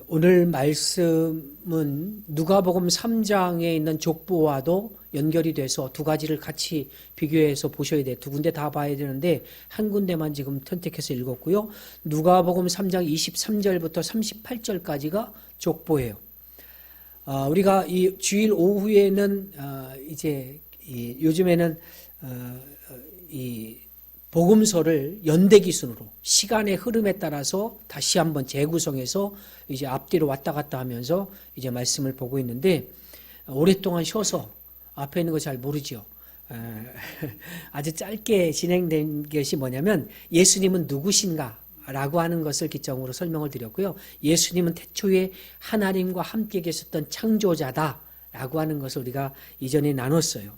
오늘 말씀은 누가복음 3장에 있는 족보와도 연결이 돼서 두 가지를 같이 비교해서 보셔야 돼요. 두 군데 다 봐야 되는데 한 군데만 지금 선택해서 읽었고요. 누가복음 3장 23절부터 38절까지가 족보예요. 우리가 이 주일 오후에는 요즘에는 이 복음서를 연대기순으로 시간의 흐름에 따라서 다시 한번 재구성해서 이제 앞뒤로 왔다 갔다 하면서 이제 말씀을 보고 있는데, 오랫동안 쉬어서 앞에 있는 거 잘 모르죠. 아주 짧게 진행된 것이 뭐냐면, 예수님은 누구신가 라고 하는 것을 기점으로 설명을 드렸고요. 예수님은 태초에 하나님과 함께 계셨던 창조자다 라고 하는 것을 우리가 이전에 나눴어요.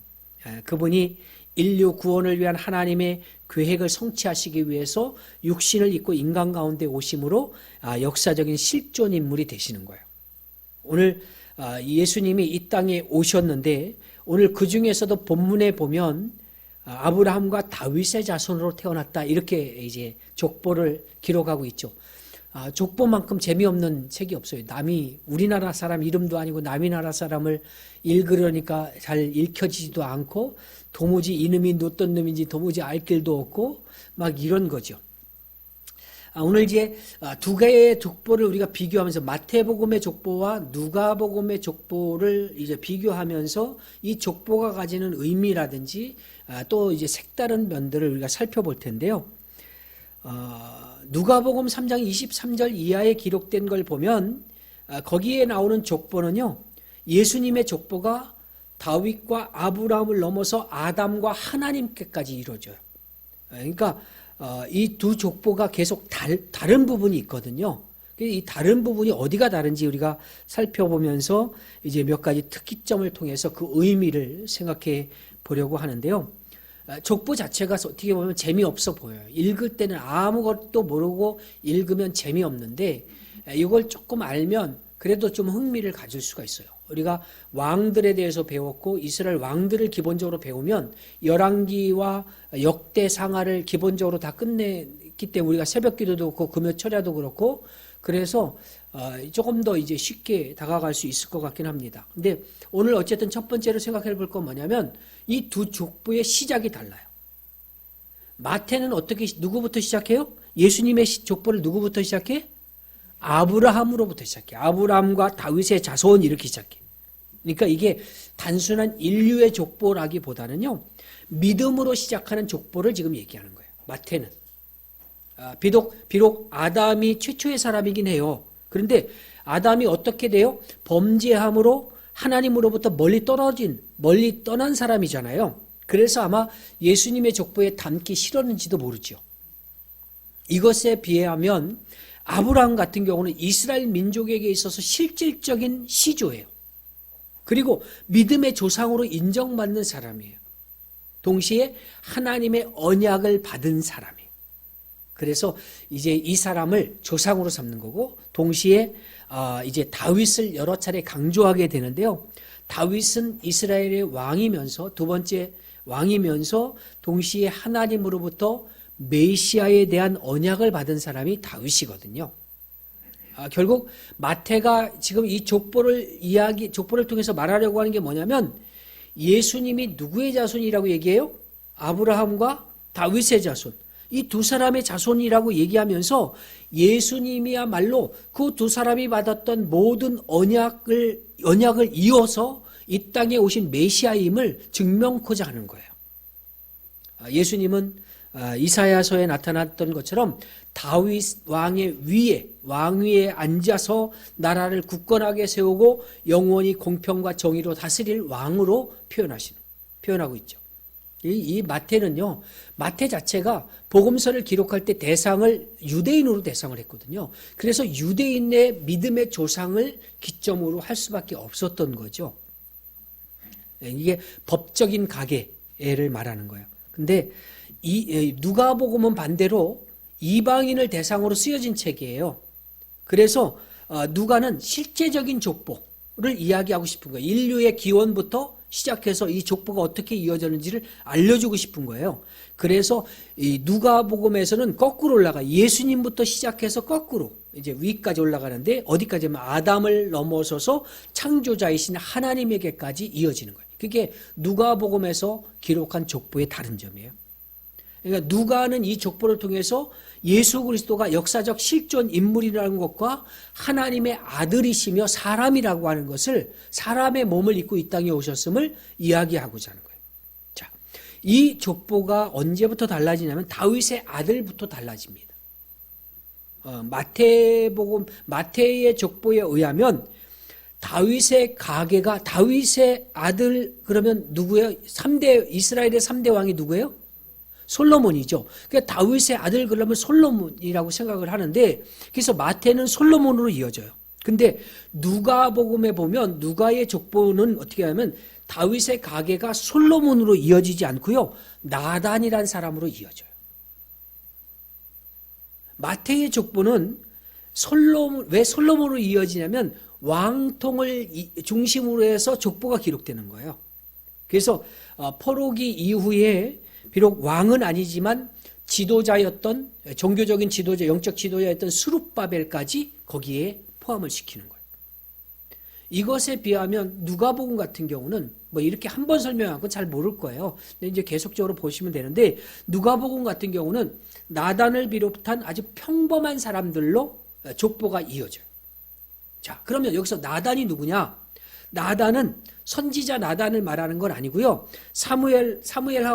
그분이 인류 구원을 위한 하나님의 계획을 성취하시기 위해서 육신을 입고 인간 가운데 오심으로 역사적인 실존 인물이 되시는 거예요. 오늘 예수님이 이 땅에 오셨는데, 오늘 그 중에서도 본문에 보면 아브라함과 다윗의 자손으로 태어났다, 이렇게 이제 족보를 기록하고 있죠. 족보만큼 재미없는 책이 없어요. 우리나라 사람 이름도 아니고 남의 나라 사람을 읽으려니까 잘 읽혀지지도 않고, 도무지 이놈이 어떤 놈인지 도무지 알 길도 없고 막 이런 거죠. 오늘 이제 두 개의 족보를 우리가 비교하면서 마태복음의 족보와 누가복음의 족보를 이제 비교하면서 이 족보가 가지는 의미라든지 또 이제 색다른 면들을 우리가 살펴볼 텐데요. 누가복음 3장 23절 이하에 기록된 걸 보면 거기에 나오는 족보는요, 예수님의 족보가 다윗과 아브라함을 넘어서 아담과 하나님께까지 이루어져요. 그러니까 이 두 족보가 계속 다른 부분이 있거든요. 이 다른 부분이 어디가 다른지 우리가 살펴보면서 이제 몇 가지 특이점을 통해서 그 의미를 생각해 보려고 하는데요. 족보 자체가 어떻게 보면 재미없어 보여요. 읽을 때는 아무것도 모르고 읽으면 재미없는데, 이걸 조금 알면 그래도 좀 흥미를 가질 수가 있어요. 우리가 왕들에 대해서 배웠고, 이스라엘 왕들을 기본적으로 배우면 열왕기와 역대상하를 기본적으로 다 끝냈기 때문에 우리가 새벽기도도 그렇고 금요철야도 그렇고, 그래서 조금 더 이제 쉽게 다가갈 수 있을 것 같긴 합니다. 근데 오늘 어쨌든 첫 번째로 생각해 볼 건 뭐냐면, 이 두 족보의 시작이 달라요. 마태는 누구부터 시작해요? 예수님의 족보를 누구부터 시작해? 아브라함으로부터 시작해. 아브라함과 다윗의 자손, 이렇게 시작해. 그러니까 이게 단순한 인류의 족보라기보다는요, 믿음으로 시작하는 족보를 지금 얘기하는 거예요. 마태는. 비록 아담이 최초의 사람이긴 해요. 그런데 아담이 어떻게 돼요? 범죄함으로 하나님으로부터 멀리 떠난 사람이잖아요. 그래서 아마 예수님의 족보에 담기 싫었는지도 모르죠. 이것에 비하면 아브라함 같은 경우는 이스라엘 민족에게 있어서 실질적인 시조예요. 그리고 믿음의 조상으로 인정받는 사람이에요. 동시에 하나님의 언약을 받은 사람이에요. 그래서 이제 이 사람을 조상으로 삼는 거고, 동시에 이제 다윗을 여러 차례 강조하게 되는데요. 다윗은 이스라엘의 왕이면서, 두 번째 왕이면서, 동시에 하나님으로부터 메시아에 대한 언약을 받은 사람이 다윗이거든요. 결국 마태가 지금 이 족보를 통해서 말하려고 하는 게 뭐냐면, 예수님이 누구의 자손이라고 얘기해요? 아브라함과 다윗의 자손. 이 두 사람의 자손이라고 얘기하면서 예수님이야말로 그 두 사람이 받았던 모든 언약을 이어서 이 땅에 오신 메시아임을 증명코자 하는 거예요. 예수님은 이사야서에 나타났던 것처럼 다윗 왕위에 앉아서 나라를 굳건하게 세우고 영원히 공평과 정의로 다스릴 왕으로 표현하고 있죠. 이 마태는요, 마태 자체가 복음서를 기록할 때 대상을 유대인으로 대상을 했거든요. 그래서 유대인의 믿음의 조상을 기점으로 할 수밖에 없었던 거죠. 이게 법적인 가계를 말하는 거예요. 근데 이 누가복음은 반대로 이방인을 대상으로 쓰여진 책이에요. 그래서 누가는 실제적인 족보를 이야기하고 싶은 거예요. 인류의 기원부터 시작해서 이 족보가 어떻게 이어졌는지를 알려주고 싶은 거예요. 그래서 이 누가복음에서는 거꾸로 올라가, 예수님부터 시작해서 거꾸로 이제 위까지 올라가는데 어디까지면 아담을 넘어서서 창조자이신 하나님에게까지 이어지는 거예요. 그게 누가복음에서 기록한 족보의 다른 점이에요. 그러니까 누가는 이 족보를 통해서 예수 그리스도가 역사적 실존 인물이라는 것과 하나님의 아들이시며 사람이라고 하는 것을, 사람의 몸을 입고 이 땅에 오셨음을 이야기하고자 하는 거예요. 자, 이 족보가 언제부터 달라지냐면 다윗의 아들부터 달라집니다. 마태의 족보에 의하면 다윗의 가계가, 다윗의 아들 그러면 누구예요? 이스라엘의 3대 왕이 누구예요? 솔로몬이죠. 그러니까 다윗의 아들 그러면 솔로몬이라고 생각을 하는데, 그래서 마태는 솔로몬으로 이어져요. 근데 누가복음에 보면 누가의 족보는 어떻게 하면 다윗의 가계가 솔로몬으로 이어지지 않고요, 나단이라는 사람으로 이어져요. 마태의 족보는 왜 솔로몬으로 이어지냐면 왕통을 중심으로 해서 족보가 기록되는 거예요. 그래서 포로기 이후에 비록 왕은 아니지만 지도자였던, 종교적인 지도자, 영적 지도자였던 스룹바벨까지 거기에 포함을 시키는 거예요. 이것에 비하면 누가복음 같은 경우는 뭐 이렇게 한 번 설명하고 잘 모를 거예요. 근데 이제 계속적으로 보시면 되는데, 누가복음 같은 경우는 나단을 비롯한 아주 평범한 사람들로 족보가 이어져요. 자, 그러면 여기서 나단이 누구냐? 나단은 선지자 나단을 말하는 건 아니고요. 사무엘하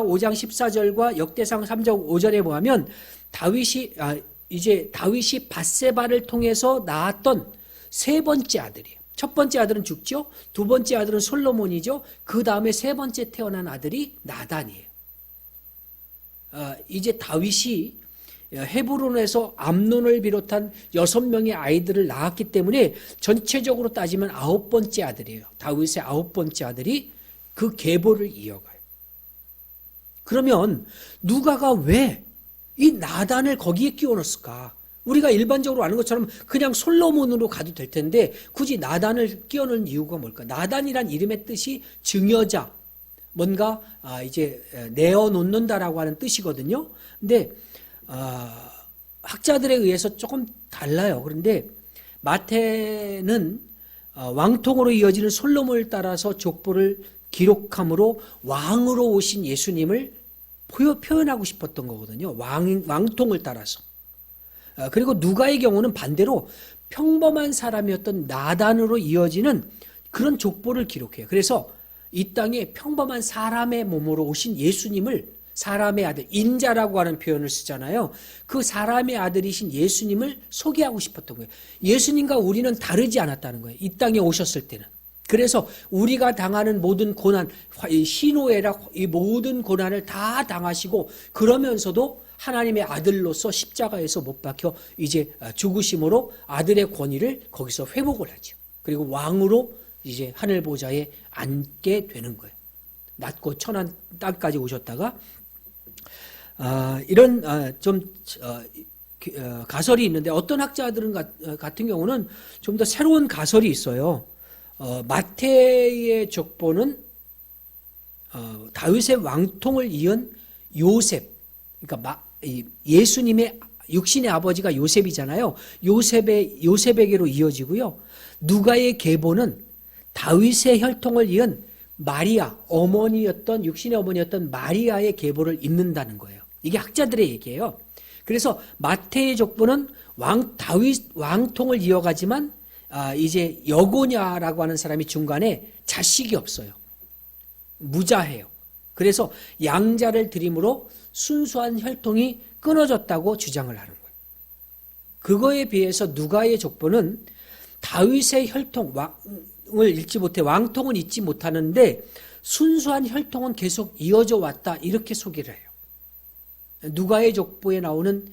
5장 14절과 역대상 3장 5절에 보면 다윗이 밧세바를 통해서 낳았던 세 번째 아들이에요. 첫 번째 아들은 죽죠. 두 번째 아들은 솔로몬이죠. 그 다음에 세 번째 태어난 아들이 나단이에요. 이제 다윗이 헤브론에서 암논을 비롯한 6명의 아이들을 낳았기 때문에 전체적으로 따지면 9번째 아들이에요. 다윗의 9번째 아들이 그 계보를 이어가요. 그러면 누가가 왜 이 나단을 거기에 끼워 넣었을까? 우리가 일반적으로 아는 것처럼 그냥 솔로몬으로 가도 될 텐데 굳이 나단을 끼워 넣은 이유가 뭘까? 나단이란 이름의 뜻이 증여자, 뭔가 이제 내어놓는다라고 하는 뜻이거든요. 근데 학자들에 의해서 조금 달라요. 그런데 마태는 왕통으로 이어지는 솔로몬을 따라서 족보를 기록함으로 왕으로 오신 예수님을 표현하고 싶었던 거거든요. 왕통을 따라서. 그리고 누가의 경우는 반대로 평범한 사람이었던 나단으로 이어지는 그런 족보를 기록해요. 그래서 이 땅에 평범한 사람의 몸으로 오신 예수님을, 사람의 아들, 인자라고 하는 표현을 쓰잖아요. 그 사람의 아들이신 예수님을 소개하고 싶었던 거예요. 예수님과 우리는 다르지 않았다는 거예요. 이 땅에 오셨을 때는. 그래서 우리가 당하는 모든 고난, 희노애락, 이 모든 고난을 다 당하시고 그러면서도 하나님의 아들로서 십자가에서 못 박혀 이제 죽으심으로 아들의 권위를 거기서 회복을 하죠. 그리고 왕으로 이제 하늘 보좌에 앉게 되는 거예요. 낮고 천한 땅까지 오셨다가 이런 가설이 있는데, 어떤 학자들은 같은 경우는 좀 더 새로운 가설이 있어요. 마태의 족보는 다윗의 왕통을 이은 요셉, 그러니까 예수님의 육신의 아버지가 요셉이잖아요. 요셉에게로 이어지고요. 누가의 계보는 다윗의 혈통을 이은 마리아, 육신의 어머니였던 마리아의 계보를 잇는다는 거예요. 이게 학자들의 얘기예요. 그래서 마태의 족보는 다윗 왕통을 이어가지만 이제 여고냐라고 하는 사람이 중간에 자식이 없어요. 무자해요. 그래서 양자를 드림으로 순수한 혈통이 끊어졌다고 주장을 하는 거예요. 그거에 비해서 누가의 족보는 다윗의 혈통을 잊지 못해 왕통은 잊지 못하는데 순수한 혈통은 계속 이어져 왔다, 이렇게 소개를 해요. 누가의 족보에 나오는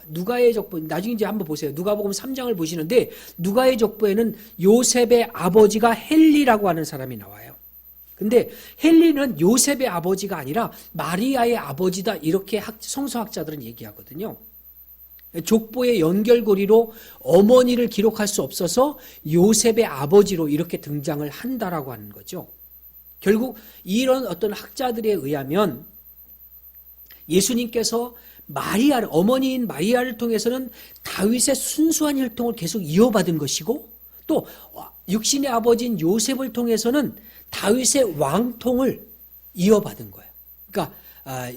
누가의 족보, 나중에 이제 한번 보세요. 누가복음 3장을 보시는데 누가의 족보에는 요셉의 아버지가 헬리라고 하는 사람이 나와요. 근데 헬리는 요셉의 아버지가 아니라 마리아의 아버지다, 이렇게 성서학자들은 얘기하거든요. 족보의 연결고리로 어머니를 기록할 수 없어서 요셉의 아버지로 이렇게 등장을 한다라고 하는 거죠. 결국 이런 어떤 학자들에 의하면 예수님께서 마리아, 어머니인 마리아를 통해서는 다윗의 순수한 혈통을 계속 이어받은 것이고, 또 육신의 아버지인 요셉을 통해서는 다윗의 왕통을 이어받은 거예요. 그러니까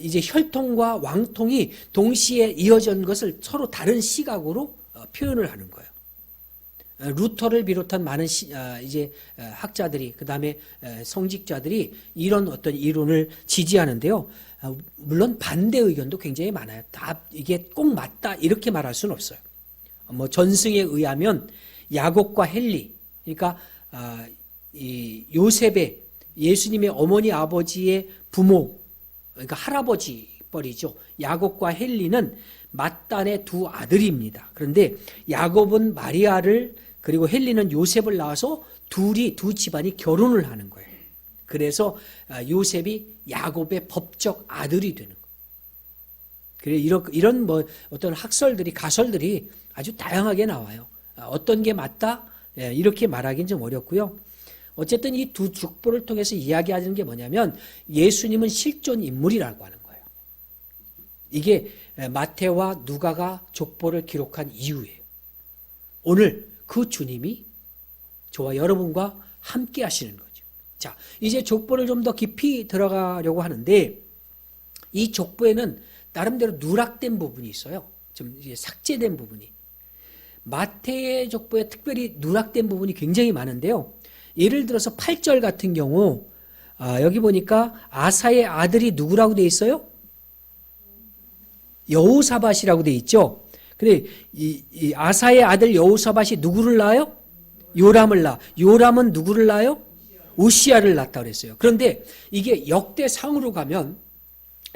이제 혈통과 왕통이 동시에 이어진 것을 서로 다른 시각으로 표현을 하는 거예요. 루터를 비롯한 많은 이제 학자들이, 그 다음에 성직자들이 이런 어떤 이론을 지지하는데요. 물론 반대 의견도 굉장히 많아요. 다 이게 꼭 맞다 이렇게 말할 수는 없어요. 뭐 전승에 의하면 야곱과 헬리, 그러니까 이 요셉의, 예수님의 어머니 아버지의 부모, 그러니까 할아버지 뻘이죠. 야곱과 헬리는 맏단의 두 아들입니다. 그런데 야곱은 마리아를, 그리고 헬리는 요셉을 낳아서 두 집안이 결혼을 하는 거예요. 그래서 요셉이 야곱의 법적 아들이 되는 거예요. 그래 이런 뭐 어떤 학설들이, 가설들이 아주 다양하게 나와요. 어떤 게 맞다? 이렇게 말하기는 좀 어렵고요. 어쨌든 이 두 족보를 통해서 이야기하는 게 뭐냐면 예수님은 실존 인물이라고 하는 거예요. 이게 마태와 누가가 족보를 기록한 이유예요. 오늘 그 주님이 저와 여러분과 함께 하시는 거죠. 자, 이제 족보를 좀 더 깊이 들어가려고 하는데, 이 족보에는 나름대로 누락된 부분이 있어요. 좀 이제 삭제된 부분이. 마태의 족보에 특별히 누락된 부분이 굉장히 많은데요. 예를 들어서 8절 같은 경우, 여기 보니까 아사의 아들이 누구라고 되어 있어요? 여호사밧이라고 되어 있죠. 근데 이 아사의 아들 여호사밧이 누구를 낳아요? 요람을 낳아. 요람은 누구를 낳아요? 우시야를 낳았다 그랬어요. 그런데 이게 역대상으로 가면,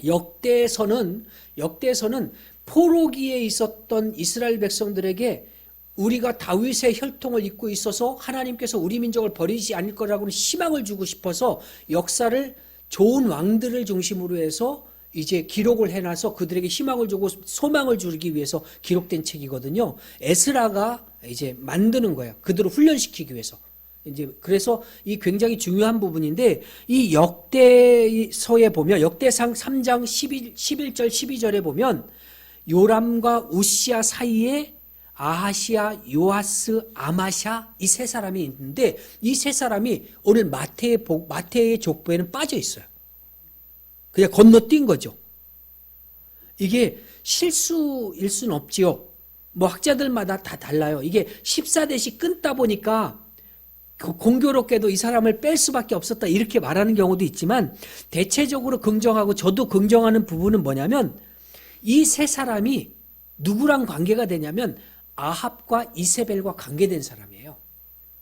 역대서는 포로기에 있었던 이스라엘 백성들에게 우리가 다윗의 혈통을 잇고 있어서 하나님께서 우리 민족을 버리지 않을 거라고는 희망을 주고 싶어서 역사를 좋은 왕들을 중심으로 해서 이제 기록을 해놔서 그들에게 희망을 주고 소망을 주기 위해서 기록된 책이거든요. 에스라가 이제 만드는 거예요. 그들을 훈련시키기 위해서. 이제 그래서 이 굉장히 중요한 부분인데, 이 역대서에 보면, 역대상 3장 11절 12절에 보면 요람과 우시야 사이에 아하시야, 요아스, 아마샤 이 세 사람이 있는데, 이 세 사람이 오늘 마태의 족보에는 빠져 있어요. 그냥 건너뛴 거죠. 이게 실수일 수는 없지요. 뭐 학자들마다 다 달라요. 이게 14대씩 끊다 보니까 공교롭게도 이 사람을 뺄 수밖에 없었다 이렇게 말하는 경우도 있지만, 대체적으로 긍정하고 저도 긍정하는 부분은 뭐냐면, 이 세 사람이 누구랑 관계가 되냐면 아합과 이세벨과 관계된 사람이에요.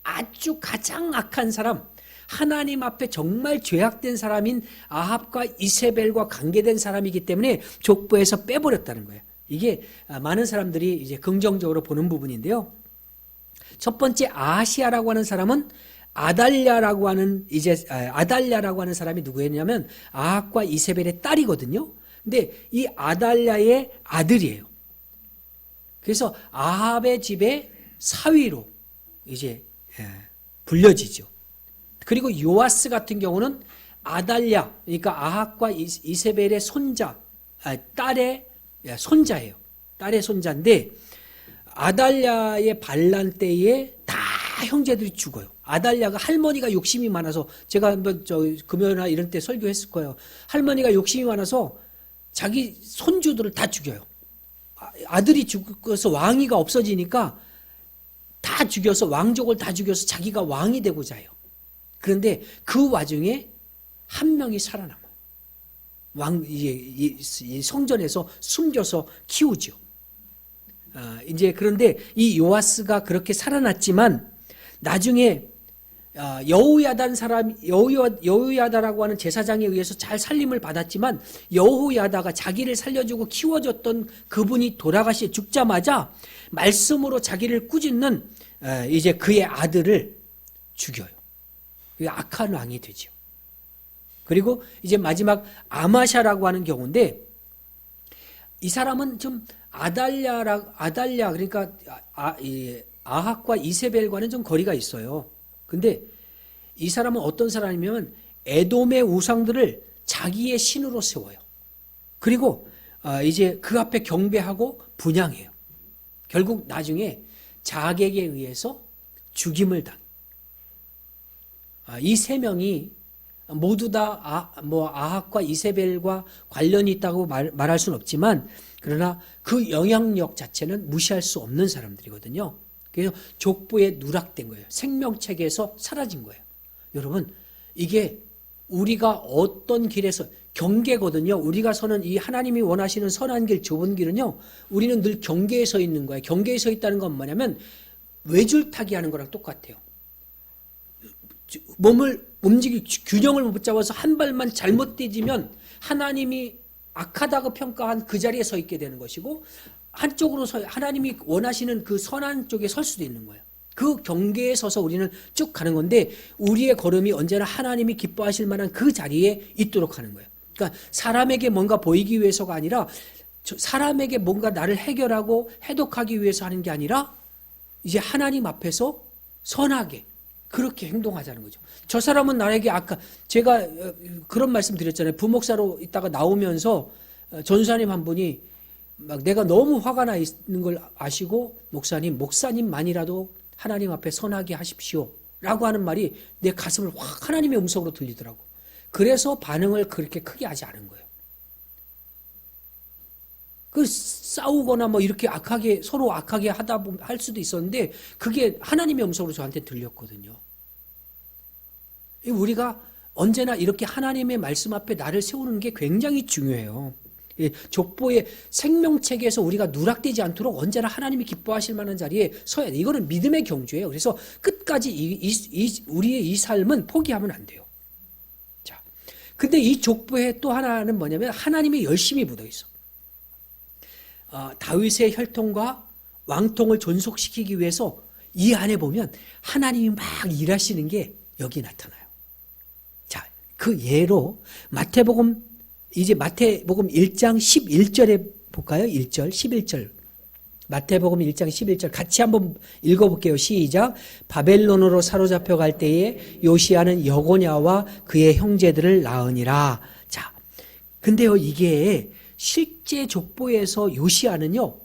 아주 가장 악한 사람, 하나님 앞에 정말 죄악된 사람인 아합과 이세벨과 관계된 사람이기 때문에 족보에서 빼버렸다는 거예요. 이게 많은 사람들이 이제 긍정적으로 보는 부분인데요. 첫 번째 아하시야라고 하는 사람은 아달랴라고 하는 사람이 누구였냐면 아합과 이세벨의 딸이거든요. 근데 이 아달랴의 아들이에요. 그래서 아합의 집의 사위로 이제 불려지죠. 그리고 요아스 같은 경우는 아달랴, 그러니까 아합과 이세벨의 딸의 손자예요. 딸의 손자인데, 아달랴의 반란 때에 다 형제들이 죽어요. 아달랴가 할머니가 욕심이 많아서, 제가 한번 금요일이나 이런 때 설교했을 거예요. 할머니가 욕심이 많아서 자기 손주들을 다 죽여요. 아들이 죽어서 왕위가 없어지니까 다 죽여서, 왕족을 다 죽여서 자기가 왕이 되고자 해요. 그런데 그 와중에 한 명이 살아남아요. 이 성전에서 숨겨서 키우죠. 이제 그런데 이 요아스가 그렇게 살아났지만 나중에 여호야다라고 하는 제사장에 의해서 잘 살림을 받았지만, 여호야다가 자기를 살려주고 키워줬던 그분이 죽자마자 말씀으로 자기를 꾸짖는 이제 그의 아들을 죽여요. 악한 왕이 되죠. 그리고 이제 마지막 아마샤라고 하는 경우인데, 이 사람은 좀 아달랴 그러니까 아합과 이세벨과는 좀 거리가 있어요. 근데 이 사람은 어떤 사람이면 에돔의 우상들을 자기의 신으로 세워요. 그리고 이제 그 앞에 경배하고 분향해요. 결국 나중에 자객에 의해서 죽임을 당해요. 이 세 명이 모두 다 아합과 이세벨과 관련이 있다고 말할 수는 없지만, 그러나 그 영향력 자체는 무시할 수 없는 사람들이거든요. 그래서 족보에 누락된 거예요. 생명책에서 사라진 거예요. 여러분, 이게 우리가 어떤 길에서 경계거든요. 우리가 서는 이 하나님이 원하시는 선한 길, 좁은 길은요, 우리는 늘 경계에 서 있는 거예요. 경계에 서 있다는 건 뭐냐면 외줄타기 하는 거랑 똑같아요. 몸을 균형을 못 잡아서 한 발만 잘못 떼지면 하나님이 악하다고 평가한 그 자리에 서 있게 되는 것이고, 한쪽으로 하나님이 원하시는 그 선한 쪽에 설 수도 있는 거예요. 그 경계에 서서 우리는 쭉 가는 건데, 우리의 걸음이 언제나 하나님이 기뻐하실 만한 그 자리에 있도록 하는 거예요. 그러니까 사람에게 뭔가 보이기 위해서가 아니라, 사람에게 뭔가 나를 해결하고 해독하기 위해서 하는 게 아니라, 이제 하나님 앞에서 선하게 그렇게 행동하자는 거죠. 저 사람은 나에게 제가 그런 말씀 드렸잖아요. 부목사로 있다가 나오면서 전사님 한 분이 막 내가 너무 화가 나 있는 걸 아시고, 목사님만이라도 하나님 앞에 선하게 하십시오 라고 하는 말이 내 가슴을 확 하나님의 음성으로 들리더라고. 그래서 반응을 그렇게 크게 하지 않은 거예요. 싸우거나 이렇게 서로 악하게 하다 보면 할 수도 있었는데, 그게 하나님의 음성으로 저한테 들렸거든요. 우리가 언제나 이렇게 하나님의 말씀 앞에 나를 세우는 게 굉장히 중요해요. 족보의 생명책에서 우리가 누락되지 않도록 언제나 하나님이 기뻐하실 만한 자리에 서야 돼. 이거는 믿음의 경주예요. 그래서 끝까지 우리의 이 삶은 포기하면 안 돼요. 자, 근데 이 족보에 또 하나는 뭐냐면 하나님의 열심이 묻어 있어. 다윗의 혈통과 왕통을 존속시키기 위해서 이 안에 보면 하나님이 막 일하시는 게 여기 나타나요. 자, 그 예로 마태복음 1장 11절에 볼까요? 1절, 11절. 마태복음 1장 11절 같이 한번 읽어볼게요. 시작. 바벨론으로 사로잡혀 갈 때에 요시야는 여고냐와 그의 형제들을 낳으니라. 자, 근데요, 이게 실제 족보에서 요시야는요,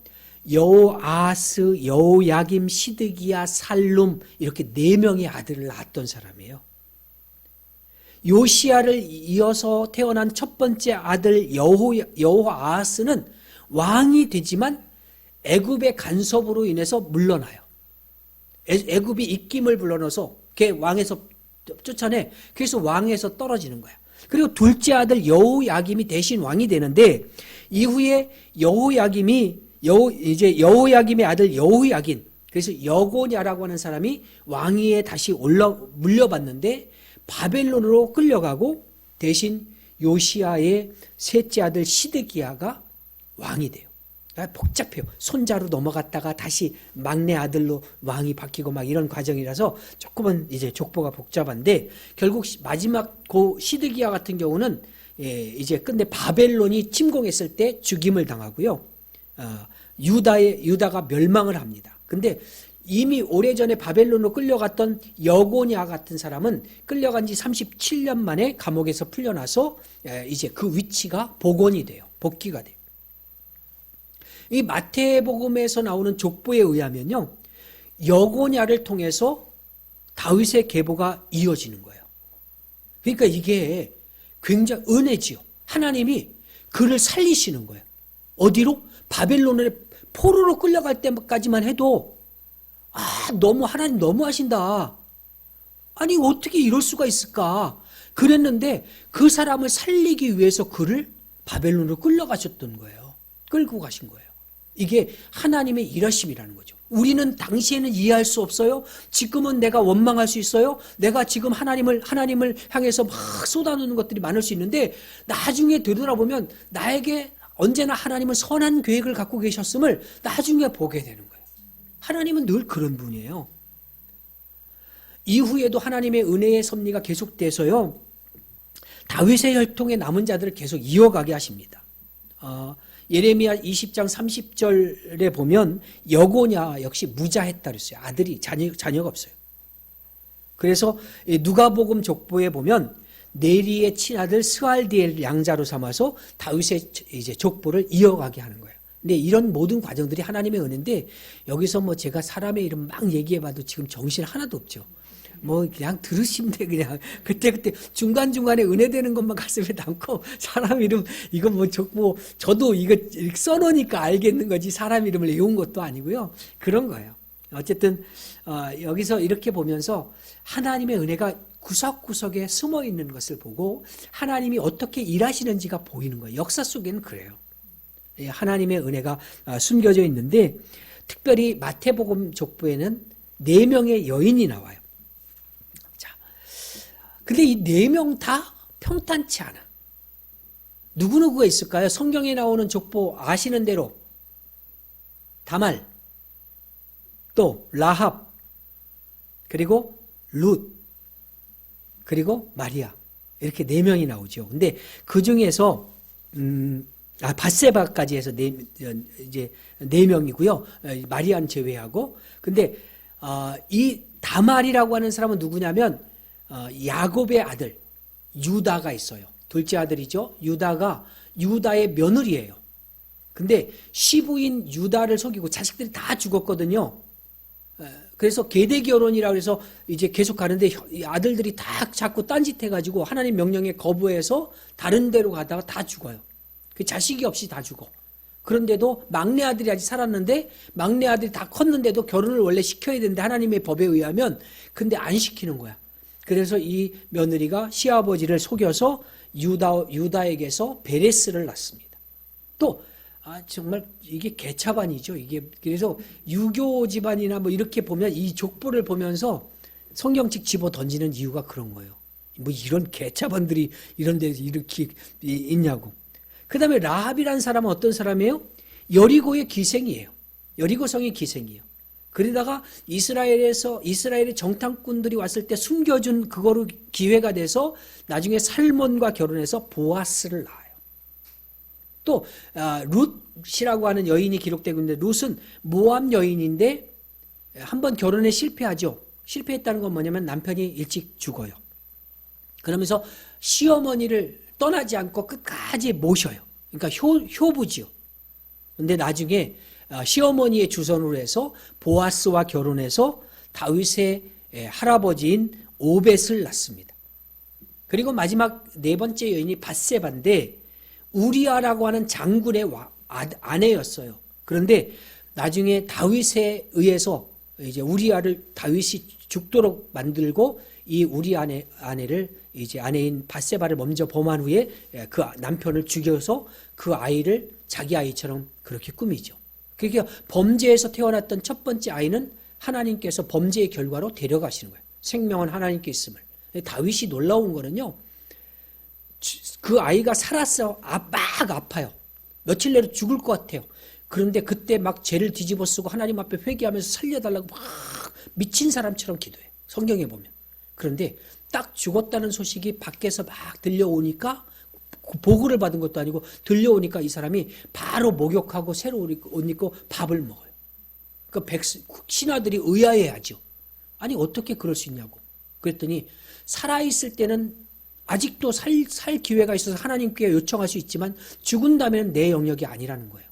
여호아스, 여호야김, 시드기야, 살룸 이렇게 4명의 아들을 낳았던 사람이에요. 요시야를 이어서 태어난 첫 번째 아들 여호아스는 왕이 되지만 애굽의 간섭으로 인해서 물러나요. 애굽이 입김을 불러넣어서 걔 왕에서 쫓아내. 그래서 왕에서 떨어지는 거야. 그리고 둘째 아들 여호야김이 대신 왕이 되는데, 이후에 여호야김의 아들 여호야긴, 그래서 여고냐라고 하는 사람이 왕위에 다시 물려봤는데 바벨론으로 끌려가고, 대신 요시야의 셋째 아들 시드기야가 왕이 돼요. 복잡해요. 손자로 넘어갔다가 다시 막내 아들로 왕이 바뀌고 막 이런 과정이라서 조금은 이제 족보가 복잡한데, 결국 마지막 시드기야 같은 경우는 이제 근데 바벨론이 침공했을 때 죽임을 당하고요. 유다가 멸망을 합니다. 근데 이미 오래전에 바벨론으로 끌려갔던 여고냐 같은 사람은 끌려간 지 37년 만에 감옥에서 풀려나서 이제 그 위치가 복원이 돼요. 복귀가 돼요. 이 마태복음에서 나오는 족보에 의하면요, 여고냐를 통해서 다윗의 계보가 이어지는 거예요. 그러니까 이게 굉장히 은혜지요. 하나님이 그를 살리시는 거예요. 어디로? 바벨론의 포로로 끌려갈 때까지만 해도 하나님 너무하신다. 아니 어떻게 이럴 수가 있을까? 그랬는데 그 사람을 살리기 위해서 그를 바벨론으로 끌려가셨던 거예요. 끌고 가신 거예요. 이게 하나님의 일하심이라는 거죠. 우리는 당시에는 이해할 수 없어요. 지금은 내가 원망할 수 있어요. 내가 지금 하나님을 향해서 막 쏟아놓는 것들이 많을 수 있는데, 나중에 되돌아보면 나에게 언제나 하나님은 선한 계획을 갖고 계셨음을 나중에 보게 되는 거예요. 하나님은 늘 그런 분이에요. 이후에도 하나님의 은혜의 섭리가 계속돼서요, 다윗의 혈통의 남은 자들을 계속 이어가게 하십니다. 예레미야 20장 30절에 보면 여고냐 역시 무자했다 그랬어요. 아들이 자녀가 없어요. 그래서 누가복음 족보에 보면 네리의 친아들 스알디엘 양자로 삼아서 다윗의 이제 족보를 이어가게 하는 거예요. 근데 이런 모든 과정들이 하나님의 은혜인데 여기서 뭐 제가 사람의 이름 막 얘기해봐도 지금 정신 하나도 없죠. 뭐 그냥 들으시면 돼. 그냥 그때 중간중간에 은혜되는 것만 가슴에 담고 사람 이름 이거 뭐 저도 이거 써놓으니까 알겠는 거지 사람 이름을 외운 것도 아니고요. 그런 거예요. 어쨌든 여기서 이렇게 보면서 하나님의 은혜가 구석구석에 숨어 있는 것을 보고 하나님이 어떻게 일하시는지가 보이는 거예요. 역사 속에는 그래요. 하나님의 은혜가 숨겨져 있는데 특별히 마태복음 족보에는 4명의 여인이 나와요. 자, 근데 이 4명 다 평탄치 않아. 누구누구가 있을까요? 성경에 나오는 족보 아시는 대로 다말, 또 라합, 그리고 룻, 그리고 마리아 이렇게 4명이 나오죠. 근데 그 중에서 밧세바까지 해서 이제 4명이고요. 마리아는 제외하고. 근데 이 다말이라고 하는 사람은 누구냐면 야곱의 아들 유다가 있어요. 둘째 아들이죠. 유다가 유다의 며느리예요. 근데 시부인 유다를 속이고 자식들이 다 죽었거든요. 그래서 계대 결혼이라고 해서 이제 계속 가는데 아들들이 다 자꾸 딴짓해가지고 하나님 명령에 거부해서 다른 데로 가다가 다 죽어요. 그 자식이 없이 다 죽어. 그런데도 막내 아들이 아직 살았는데 막내 아들이 다 컸는데도 결혼을 원래 시켜야 되는데 하나님의 법에 의하면 근데 안 시키는 거야. 그래서 이 며느리가 시아버지를 속여서 유다에게서 베레스를 낳습니다. 또 정말 이게 개차반이죠. 이게 그래서 유교 집안이나 뭐 이렇게 보면 이 족보를 보면서 성경책 집어 던지는 이유가 그런 거예요. 뭐 이런 개차반들이 이런 데서 이렇게 있냐고. 그 다음에 라합이라는 사람은 어떤 사람이에요? 여리고의 기생이에요. 여리고성의 기생이에요. 그러다가 이스라엘의 정탐꾼들이 왔을 때 숨겨준 그거로 기회가 돼서 나중에 살몬과 결혼해서 보아스를 낳아요. 또 룻이라고 하는 여인이 기록되고 있는데 룻은 모압 여인인데 한번 결혼에 실패하죠. 실패했다는 건 뭐냐면 남편이 일찍 죽어요. 그러면서 시어머니를 떠나지 않고 끝까지 모셔요. 그러니까 효부지요. 근데 나중에 시어머니의 주선으로 해서 보아스와 결혼해서 다윗의 할아버지인 오벳을 낳습니다. 그리고 마지막 4번째 여인이 밧세바인데 우리아라고 하는 장군의 아내였어요. 그런데 나중에 다윗에 의해서 이제 우리아를 다윗이 죽도록 만들고 이 우리아 아내를 이제 아내인 밧세바를 먼저 범한 후에 그 남편을 죽여서 그 아이를 자기 아이처럼 그렇게 꾸미죠. 그러니까 범죄에서 태어났던 첫 번째 아이는 하나님께서 범죄의 결과로 데려가시는 거예요. 생명은 하나님께 있음을. 다윗이 놀라운 거는요. 그 아이가 살았어. 막 아파요. 며칠 내로 죽을 것 같아요. 그런데 그때 막 죄를 뒤집어 쓰고 하나님 앞에 회개하면서 살려달라고 막 미친 사람처럼 기도해요. 성경에 보면. 그런데 딱 죽었다는 소식이 밖에서 막 들려오니까 보고를 받은 것도 아니고 들려오니까 이 사람이 바로 목욕하고 새로운 옷 입고 밥을 먹어요. 그러니까 신하들이 의아해하죠. 아니 어떻게 그럴 수 있냐고. 그랬더니 살아있을 때는 아직도 살 기회가 있어서 하나님께 요청할 수 있지만 죽은 다음에는 내 영역이 아니라는 거예요.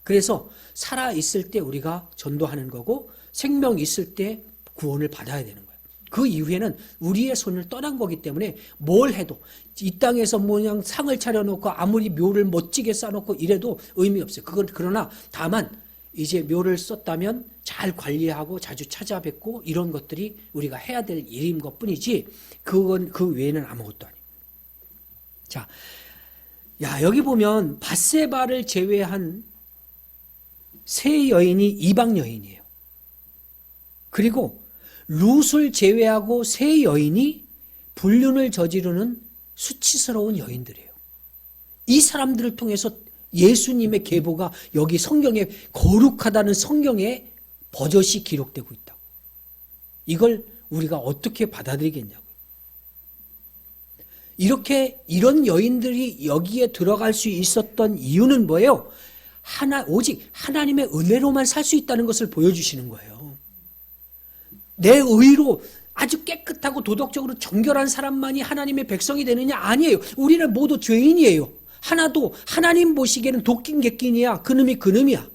그래서 살아있을 때 우리가 전도하는 거고 생명 있을 때 구원을 받아야 되는 거예요. 그 이후에는 우리의 손을 떠난 거기 때문에 뭘 해도 이 땅에서 그냥 상을 차려놓고 아무리 묘를 멋지게 쌓아놓고 이래도 의미 없어요. 그러나 다만 이제 묘를 썼다면 잘 관리하고 자주 찾아뵙고 이런 것들이 우리가 해야 될 일인 것 뿐이지 그건 그 외에는 아무것도 아니에요. 자, 여기 보면 밧세바를 제외한 세 여인이 이방 여인이에요. 그리고 룻을 제외하고 세 여인이 불륜을 저지르는 수치스러운 여인들이에요. 이 사람들을 통해서 예수님의 계보가 여기 성경에 거룩하다는 성경에 버젓이 기록되고 있다고. 이걸 우리가 어떻게 받아들이겠냐고요. 이런 여인들이 여기에 들어갈 수 있었던 이유는 뭐예요? 오직 하나님의 은혜로만 살 수 있다는 것을 보여주시는 거예요. 내 의로 아주 깨끗하고 도덕적으로 정결한 사람만이 하나님의 백성이 되느냐? 아니에요. 우리는 모두 죄인이에요. 하나도 하나님 보시기에는 도끼인 객끼이야. 그놈이 그놈이야.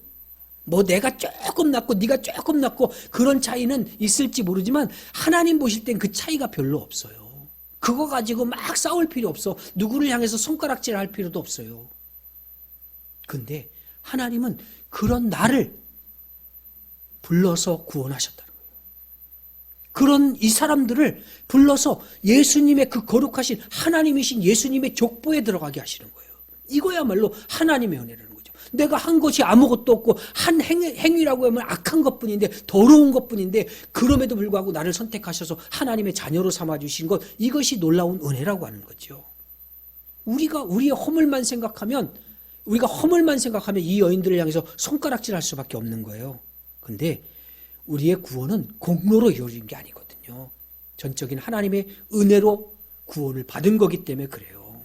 뭐 내가 조금 낫고 네가 조금 낫고 그런 차이는 있을지 모르지만 하나님 보실 땐 그 차이가 별로 없어요. 그거 가지고 막 싸울 필요 없어. 누구를 향해서 손가락질할 필요도 없어요. 근데 하나님은 그런 나를 불러서 구원하셨다는 거예요. 그런 이 사람들을 불러서 예수님의 그 거룩하신 하나님이신 예수님의 족보에 들어가게 하시는 거예요. 이거야말로 하나님의 은혜라는 거죠. 내가 한 것이 아무것도 없고 한 행위라고 하면 악한 것뿐인데 더러운 것뿐인데 그럼에도 불구하고 나를 선택하셔서 하나님의 자녀로 삼아주신 것, 이것이 놀라운 은혜라고 하는 거죠. 우리가 우리의 허물만 생각하면 이 여인들을 향해서 손가락질할 수밖에 없는 거예요. 근데 우리의 구원은 공로로 이루어진 게 아니거든요. 전적인 하나님의 은혜로 구원을 받은 거기 때문에 그래요.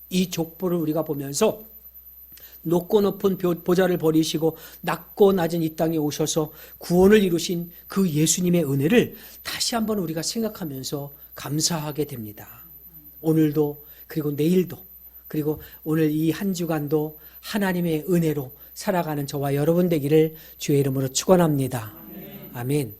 이 족보를 우리가 보면서 높고 높은 보좌를 버리시고 낮고 낮은 이 땅에 오셔서 구원을 이루신 그 예수님의 은혜를 다시 한번 우리가 생각하면서 감사하게 됩니다. 오늘도 그리고 내일도 그리고 오늘 이 한 주간도 하나님의 은혜로 살아가는 저와 여러분 되기를 주의 이름으로 축원합니다. 아멘.